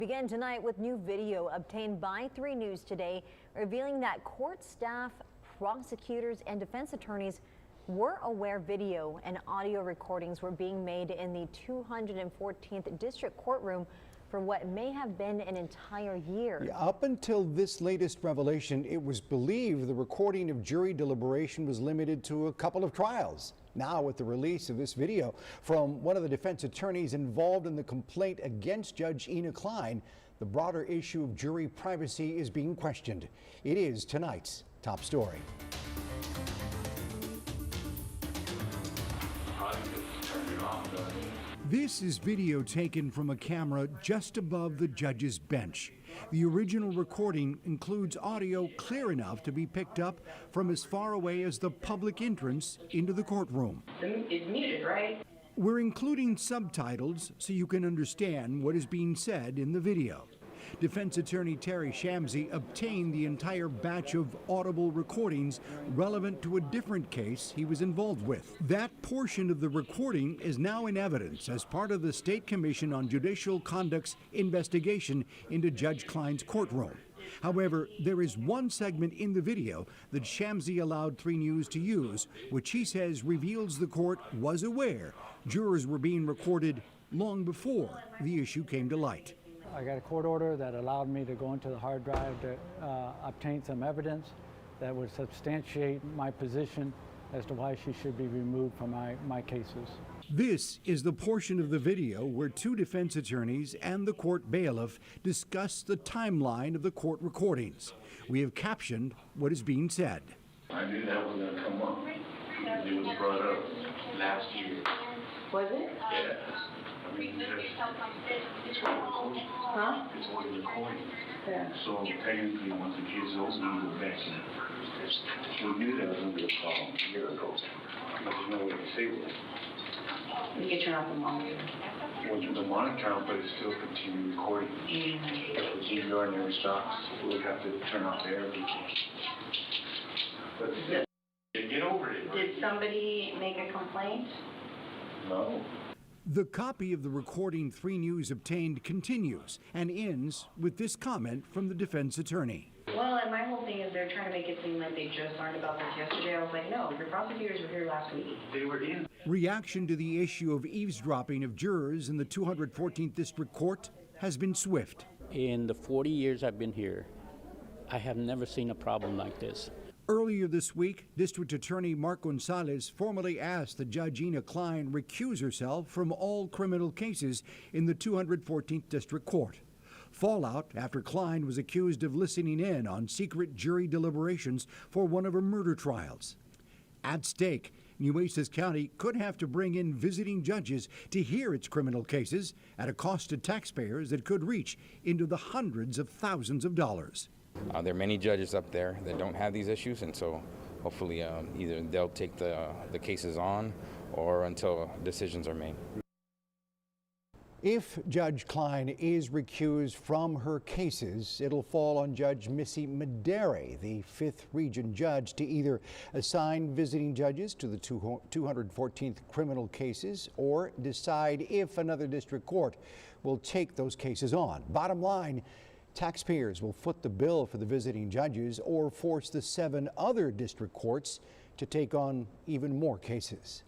Begin tonight with new video obtained by 3 News today, revealing that court staff, prosecutors, and defense attorneys were aware video and audio recordings were being made in the 214th District Courtroom for what may have been an entire year. Yeah, up until this latest revelation, it was believed the recording of jury deliberation was limited to a couple of trials. Now, with the release of this video from one of the defense attorneys involved in the complaint against Judge Inna Klein, the broader issue of jury privacy is being questioned. It is tonight's top story. This is video taken from a camera just above the judge's bench. The original recording includes audio clear enough to be picked up from as far away as the public entrance into the courtroom. It's muted, right? We're including subtitles so you can understand what is being said in the video. Defense attorney Terry Shamsi obtained the entire batch of audible recordings relevant to a different case he was involved with. That portion of the recording is now in evidence as part of the State Commission on Judicial Conduct's investigation into Judge Klein's courtroom. However, there is one segment in the video that Shamsi allowed 3 News to use, which he says reveals the court was aware jurors were being recorded long before the issue came to light. I got a court order that allowed me to go into the hard drive to obtain some evidence that would substantiate my position as to why she should be removed from my cases. This is the portion of the video where 2 defense attorneys and the court bailiff discuss the timeline of the court recordings. We have captioned what is being said. I knew that was going to come up. It was brought up last year. Was it? Yeah. I mean, it's already recorded. Yeah. So technically, once the kids open, we go back in. We knew that was going to be a problem a year ago. But there's no way to say it. You can turn off the monitor. Well, the monitor, but it still continues recording. If the DVR never stops, we would have to turn off the air. But get over it. Did somebody make a complaint? No. The copy of the recording 3 News obtained continues and ends with this comment from the defense attorney. Well, and my whole thing is they're trying to make it seem like they just learned about this yesterday. I was like, no, your prosecutors were here last week. They were in. Reaction to the issue of eavesdropping of jurors in the 214th District Court has been swift. In the 40 years I've been here, I have never seen a problem like this. Earlier this week, District Attorney Mark Gonzalez formally asked that Judge Inna Klein recuse herself from all criminal cases in the 214th District Court. Fallout after Klein was accused of listening in on secret jury deliberations for one of her murder trials. At stake, Nueces County could have to bring in visiting judges to hear its criminal cases at a cost to taxpayers that could reach into the hundreds of thousands of dollars. There are many judges up there that don't have these issues, and so hopefully either they'll take the cases on or until decisions are made. If Judge Klein is recused from her cases, it'll fall on Judge Missy Medere, the 5th Region Judge, to either assign visiting judges to the 214th criminal cases or decide if another district court will take those cases on. Bottom line, taxpayers will foot the bill for the visiting judges or force the 7 other district courts to take on even more cases.